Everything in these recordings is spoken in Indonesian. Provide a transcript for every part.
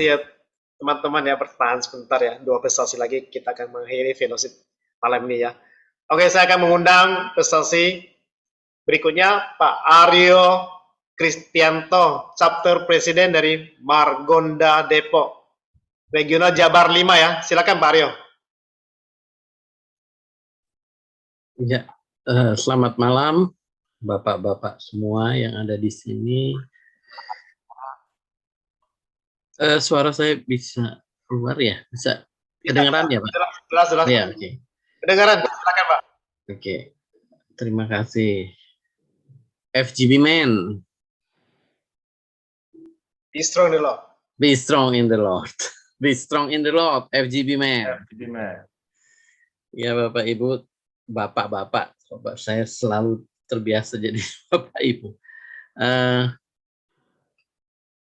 kasih ya teman-teman ya, bertahan sebentar ya. 2 prestasi lagi kita akan mengakhiri fellowship malam ini ya. Oke, saya akan mengundang prestasi berikutnya Pak Aryo Kristianto, chapter presiden dari Margonda Depok, regional Jabar 5 ya. Silakan Pak Aryo. Ya, selamat malam Bapak-bapak semua yang ada di sini. Suara saya bisa keluar ya? Bisa kedengaran ya, Pak? Jelas. Ya, oke. Kedengaran, silakan Pak. Oke, terima kasih. FGB Man. Be strong in the Lord. Be strong in the Lord. Be strong in the Lord, FGB Man. FGB Man. Ya, Bapak Ibu, Bapak-bapak, saya selalu terbiasa jadi Bapak Ibu.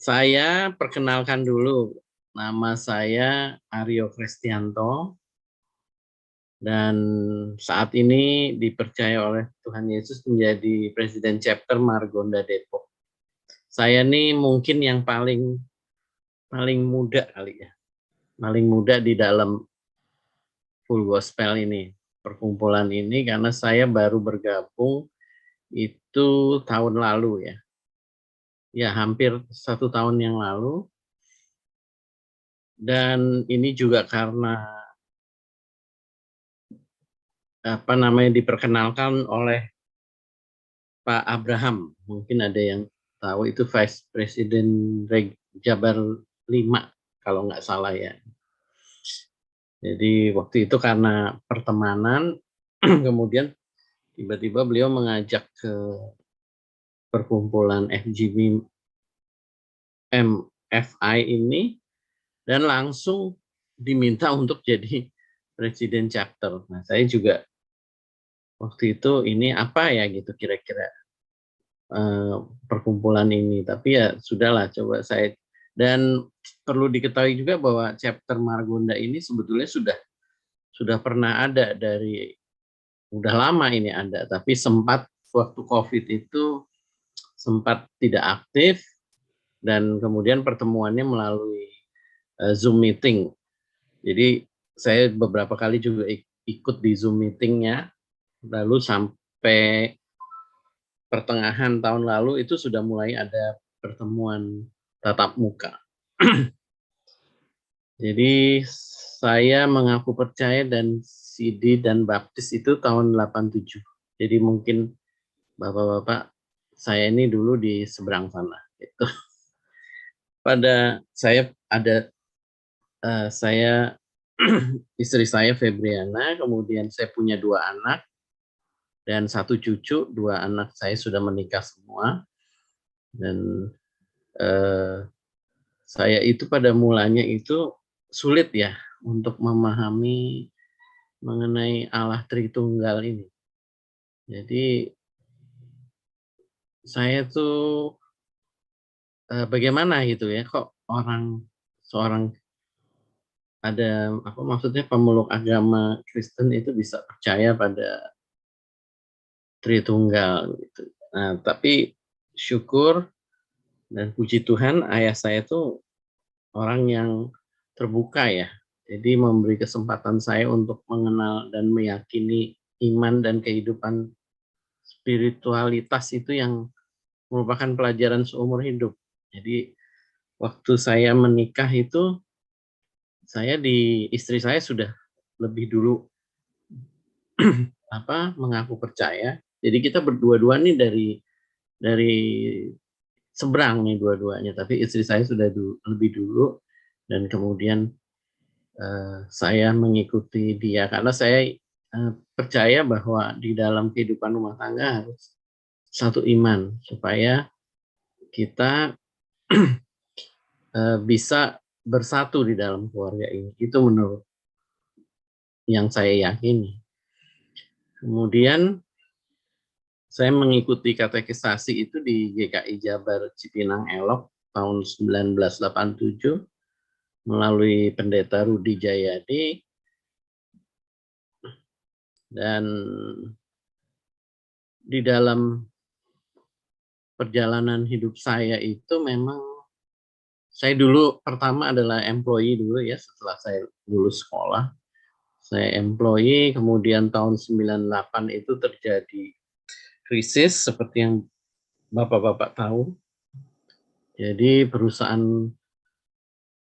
Saya perkenalkan dulu, nama saya Aryo Kristianto, dan saat ini dipercaya oleh Tuhan Yesus menjadi Presiden Chapter Margonda Depok. Saya ini mungkin yang paling muda kali ya, paling muda di dalam Full Gospel ini, perkumpulan ini, karena saya baru bergabung itu tahun lalu ya. Ya, hampir 1 tahun yang lalu. Dan ini juga karena diperkenalkan oleh Pak Abraham. Mungkin ada yang tahu, itu Vice President Jabar 5 kalau nggak salah ya. Jadi waktu itu karena pertemanan, kemudian tiba-tiba beliau mengajak ke perkumpulan FGB MFI ini, dan langsung diminta untuk jadi presiden chapter. Nah, saya juga waktu itu ini apa ya gitu kira-kira perkumpulan ini, tapi ya sudahlah, coba saya. Dan perlu diketahui juga bahwa chapter Margonda ini sebetulnya sudah pernah ada dari udah lama ini ada, tapi sempat waktu COVID itu sempat tidak aktif, dan kemudian pertemuannya melalui Zoom meeting. Jadi saya beberapa kali juga ikut di Zoom meetingnya, lalu sampai pertengahan tahun lalu itu sudah mulai ada pertemuan tatap muka. Jadi saya mengaku percaya dan CD dan baptis itu tahun 87. Jadi mungkin Bapak-bapak, saya ini dulu di seberang sana gitu. Pada saya ada saya istri saya Febriana, kemudian saya punya 2 anak dan 1 cucu. 2 anak saya sudah menikah semua, dan saya itu pada mulanya itu sulit ya untuk memahami mengenai Allah Tritunggal ini. Jadi saya tuh bagaimana gitu ya, kok seorang ada maksudnya pemeluk agama Kristen itu bisa percaya pada Tritunggal gitu. Nah, tapi syukur dan puji Tuhan, ayah saya tuh orang yang terbuka ya. Jadi memberi kesempatan saya untuk mengenal dan meyakini iman dan kehidupan spiritualitas itu yang merupakan pelajaran seumur hidup. Jadi waktu saya menikah itu, istri saya sudah lebih dulu mengaku percaya. Jadi kita berdua-dua nih dari seberang nih dua-duanya, tapi istri saya sudah lebih dulu, dan kemudian saya mengikuti dia karena saya percaya bahwa di dalam kehidupan rumah tangga harus satu iman supaya kita bisa bersatu di dalam keluarga ini. Itu menurut yang saya yakini. Kemudian saya mengikuti katekisasi itu di GKI Jabar Cipinang Elok tahun 1987 melalui pendeta Rudi Jayadi, dan di dalam perjalanan hidup saya itu memang saya dulu pertama adalah employee dulu ya, setelah saya lulus sekolah. Saya employee, kemudian tahun 98 itu terjadi krisis seperti yang Bapak-bapak tahu. Jadi perusahaan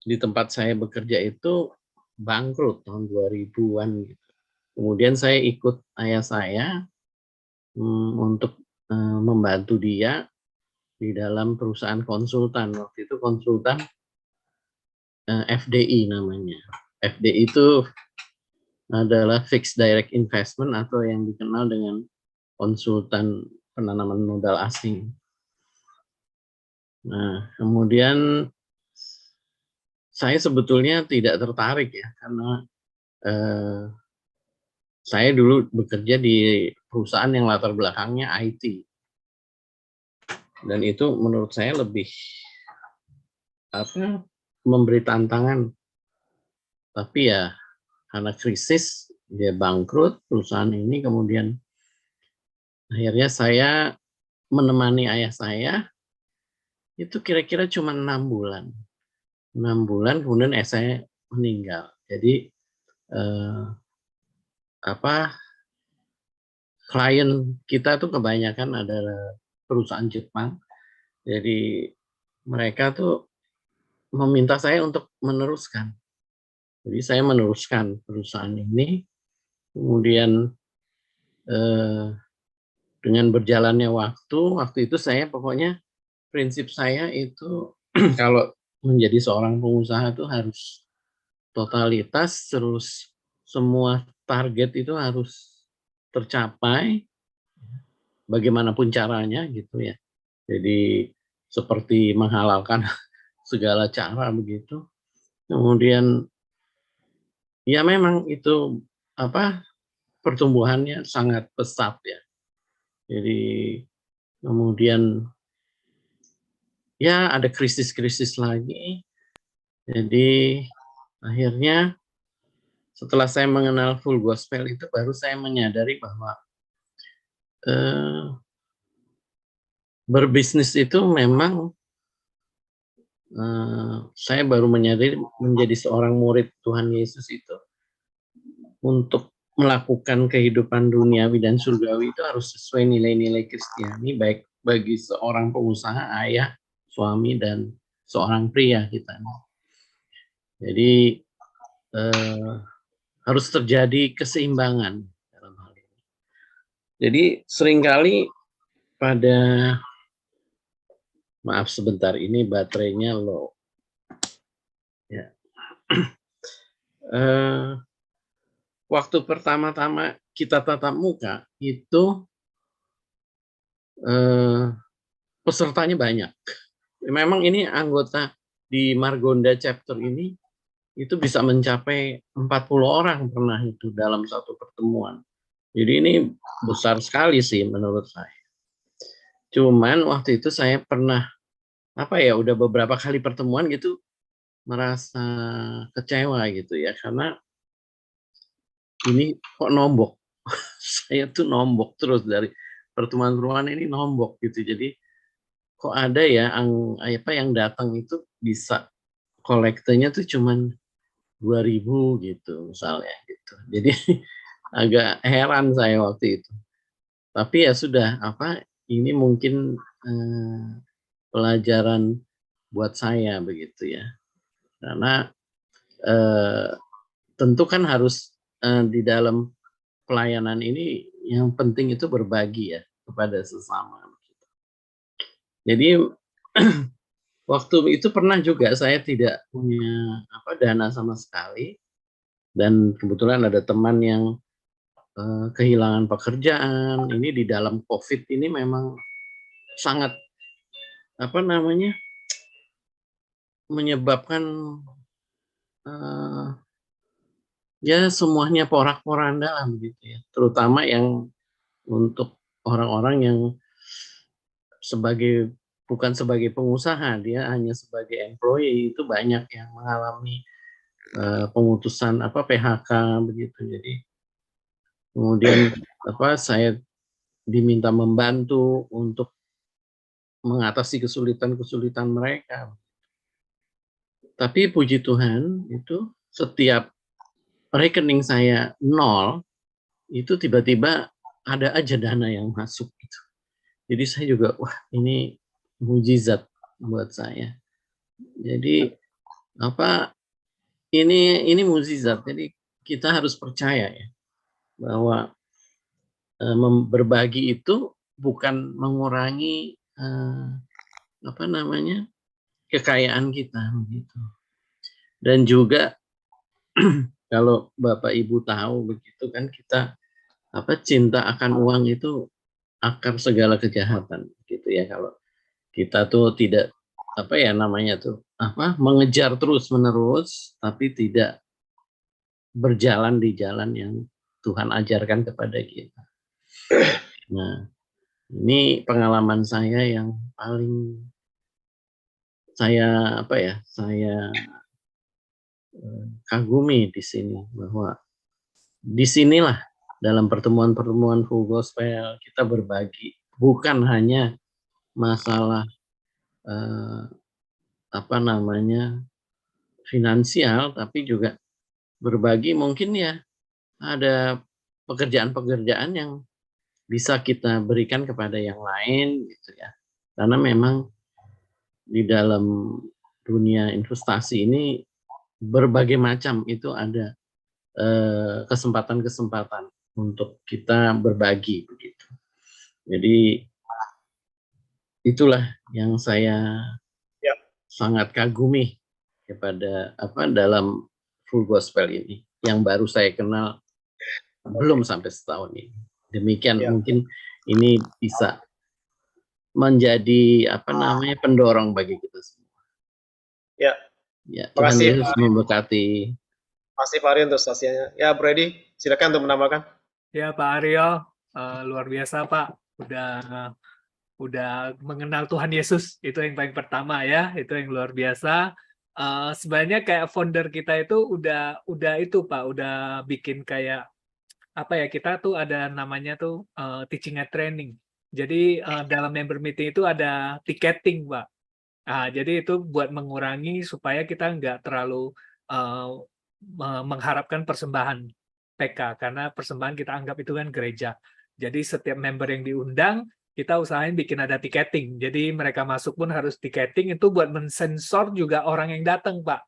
di tempat saya bekerja itu bangkrut tahun 2000-an gitu. Kemudian saya ikut ayah saya untuk membantu dia di dalam perusahaan konsultan. Waktu itu konsultan FDI namanya. FDI itu adalah Fixed Direct Investment atau yang dikenal dengan konsultan penanaman modal asing. Nah, kemudian saya sebetulnya tidak tertarik ya, karena saya dulu bekerja di perusahaan yang latar belakangnya IT. Dan itu menurut saya lebih memberi tantangan. Tapi ya karena krisis, dia bangkrut perusahaan ini, kemudian akhirnya saya menemani ayah saya, itu kira-kira cuma 6 bulan. 6 bulan kemudian ayah saya meninggal. Jadi klien kita tuh kebanyakan adalah perusahaan Jepang. Jadi mereka tuh meminta saya untuk meneruskan. Jadi saya meneruskan perusahaan ini. Kemudian dengan berjalannya waktu itu saya pokoknya prinsip saya itu kalau menjadi seorang pengusaha itu harus totalitas, terus semua target itu harus tercapai bagaimanapun caranya gitu ya. Jadi seperti menghalalkan segala cara begitu. Kemudian ya memang itu pertumbuhannya sangat pesat ya. Jadi kemudian ya ada krisis-krisis lagi. Jadi akhirnya setelah saya mengenal full gospel itu baru saya menyadari bahwa berbisnis itu memang saya baru menyadari menjadi seorang murid Tuhan Yesus itu untuk melakukan kehidupan duniawi dan surgawi itu harus sesuai nilai-nilai Kristiani, baik bagi seorang pengusaha, ayah, suami, dan seorang pria kita. Jadi harus terjadi keseimbangan dalam hal ini. Jadi seringkali maaf sebentar, ini baterainya low. Ya. Waktu pertama-tama kita tatap muka itu pesertanya banyak. Memang ini anggota di Margonda chapter ini itu bisa mencapai 40 orang pernah itu dalam satu pertemuan. Jadi ini besar sekali sih menurut saya. Cuman waktu itu saya pernah udah beberapa kali pertemuan gitu merasa kecewa gitu ya, karena ini kok nombok. Saya tuh nombok terus dari pertemuan-pertemuan ini nombok gitu. Jadi kok ada ya yang datang itu bisa kolektenya tuh cuman 2.000 gitu misalnya gitu. Jadi agak heran saya waktu itu. Tapi ya sudah, ini mungkin pelajaran buat saya begitu ya. Karena tentu kan harus di dalam pelayanan ini yang penting itu berbagi ya kepada sesama. Jadi waktu itu pernah juga saya tidak punya dana sama sekali, dan kebetulan ada teman yang kehilangan pekerjaan. Ini di dalam COVID ini memang sangat menyebabkan ya semuanya porak-poranda lah begitu ya. Terutama yang untuk orang-orang yang bukan sebagai pengusaha, dia hanya sebagai employee, itu banyak yang mengalami pemutusan PHK begitu. Jadi kemudian saya diminta membantu untuk mengatasi kesulitan-kesulitan mereka. Tapi puji Tuhan itu setiap rekening saya nol, itu tiba-tiba ada aja dana yang masuk gitu. Jadi saya juga, wah ini mujizat buat saya. Jadi apa ini mujizat. Jadi kita harus percaya ya bahwa berbagi itu bukan mengurangi apa namanya kekayaan kita begitu. Dan juga kalau Bapak Ibu tahu begitu kan kita cinta akan uang itu akar segala kejahatan gitu ya. Kalau kita tuh tidak namanya tuh mengejar terus menerus tapi tidak berjalan di jalan yang Tuhan ajarkan kepada kita. Nah, ini pengalaman saya yang paling saya kagumi di sini, bahwa disinilah dalam pertemuan-pertemuan Full Gospel kita berbagi, bukan hanya masalah finansial, tapi juga berbagi mungkin ya ada pekerjaan-pekerjaan yang bisa kita berikan kepada yang lain gitu ya. Karena memang di dalam dunia investasi ini berbagai macam itu ada kesempatan-kesempatan untuk kita berbagi begitu. Jadi itulah yang saya sangat kagumi kepada dalam Full Gospel ini yang baru saya kenal belum sampai setahun ini. Demikian mungkin ini bisa menjadi pendorong bagi kita semua. Ya. Ya, Tuhan Yesus memberkati. Makasih Pak Aryo untuk saksinya. Ya, Bro Edi, silakan untuk menambahkan. Ya, Pak Aryo, luar biasa Pak. Udah mengenal Tuhan Yesus, itu yang paling pertama ya, itu yang luar biasa. Sebenarnya kayak founder kita itu udah itu Pak, udah bikin kayak kita tuh ada namanya tuh teaching and training. Jadi dalam member meeting itu ada tiketing Pak. Jadi itu buat mengurangi supaya kita nggak terlalu mengharapkan persembahan PK, karena persembahan kita anggap itu kan gereja. Jadi setiap member yang diundang, kita usahain bikin ada tiketing. Jadi mereka masuk pun harus tiketing, itu buat mensensor juga orang yang datang, Pak.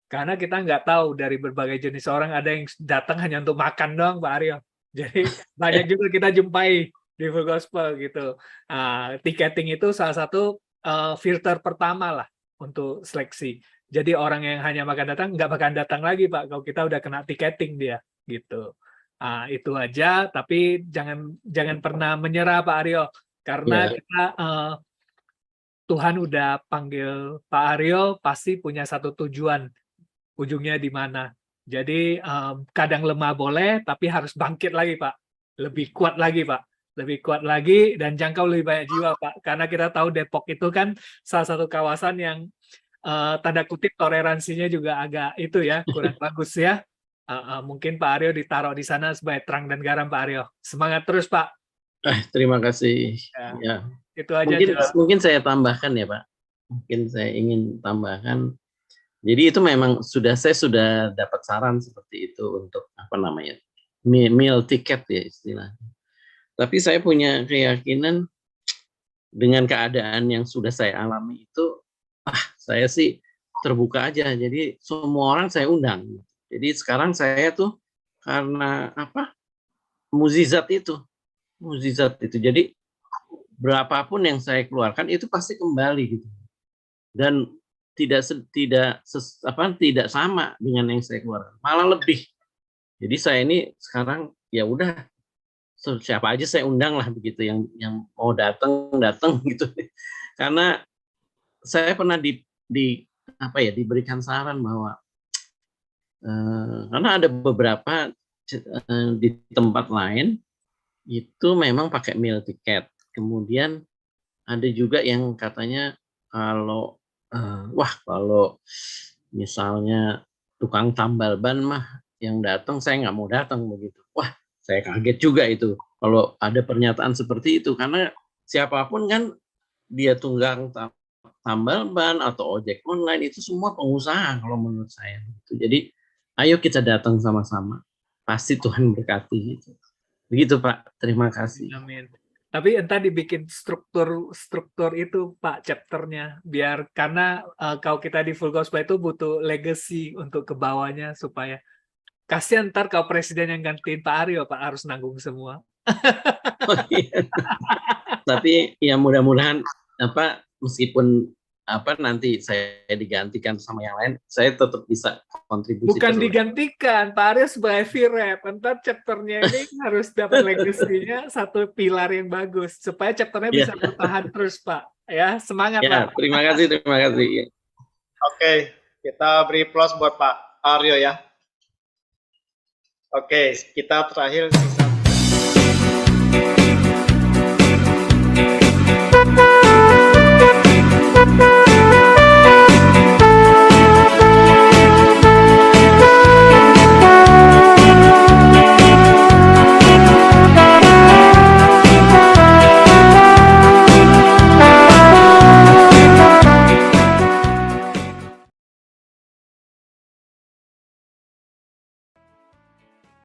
Karena kita nggak tahu dari berbagai jenis orang, ada yang datang hanya untuk makan doang, Pak Aryo. Jadi banyak juga kita jumpai di Full Gospel gitu. Tiketing itu salah satu filter pertama lah untuk seleksi. Jadi orang yang hanya makan datang nggak bakal datang lagi Pak kalau kita udah kena tiketing dia gitu. Itu aja, tapi jangan pernah menyerah Pak Aryo, karena kita Tuhan udah panggil Pak Aryo pasti punya satu tujuan, ujungnya di mana. Jadi kadang lemah boleh, tapi harus bangkit lagi Pak, lebih kuat lagi Pak. Lebih kuat lagi dan jangkau lebih banyak jiwa Pak, karena kita tahu Depok itu kan salah satu kawasan yang tanda kutip toleransinya juga agak itu ya, kurang bagus ya. Mungkin Pak Aryo ditaruh di sana sebagai terang dan garam Pak Aryo. Semangat terus Pak. Terima kasih. Ya. Itu aja. Mungkin saya tambahkan ya Pak. Mungkin saya ingin tambahkan. Jadi itu memang saya sudah dapat saran seperti itu untuk meal ticket ya istilahnya. Tapi saya punya keyakinan dengan keadaan yang sudah saya alami itu, saya sih terbuka aja. Jadi semua orang saya undang. Jadi sekarang saya tuh karena mujizat itu. Jadi berapapun yang saya keluarkan itu pasti kembali gitu. Dan tidak sama dengan yang saya keluarkan, malah lebih. Jadi saya ini sekarang ya udah siapa aja saya undang lah begitu, yang mau datang gitu. Karena saya pernah diberikan saran bahwa karena ada beberapa di tempat lain itu memang pakai meal ticket. Kemudian ada juga yang katanya kalau misalnya tukang tambal ban mah yang datang saya nggak mau datang begitu. Wah, saya kaget juga itu kalau ada pernyataan seperti itu, karena siapapun kan dia tukang tambal ban atau ojek online itu semua pengusaha kalau menurut saya. Jadi ayo kita datang sama-sama, pasti Tuhan berkati gitu. Begitu Pak, terima kasih. Amin. Tapi entah dibikin struktur itu Pak chapternya biar karena kalau kita di Full Gospel itu butuh legacy untuk ke bawahnya supaya kasihan ntar kalau presiden yang gantiin Pak Aryo Pak harus nanggung semua. Oh, iya. Tapi ya mudah-mudahan meskipun nanti saya digantikan sama yang lain, saya tetap bisa kontribusi. Bukan terus. digantikan, Pak Aryo sebagai VREP. Ntar chapternya ini harus dapat legasinya satu pilar yang bagus supaya chapternya bisa bertahan terus, Pak. Ya, semangat Pak. Terima kasih. Oke, kita beri plus buat Pak Aryo ya. Oke, kita terakhir sisa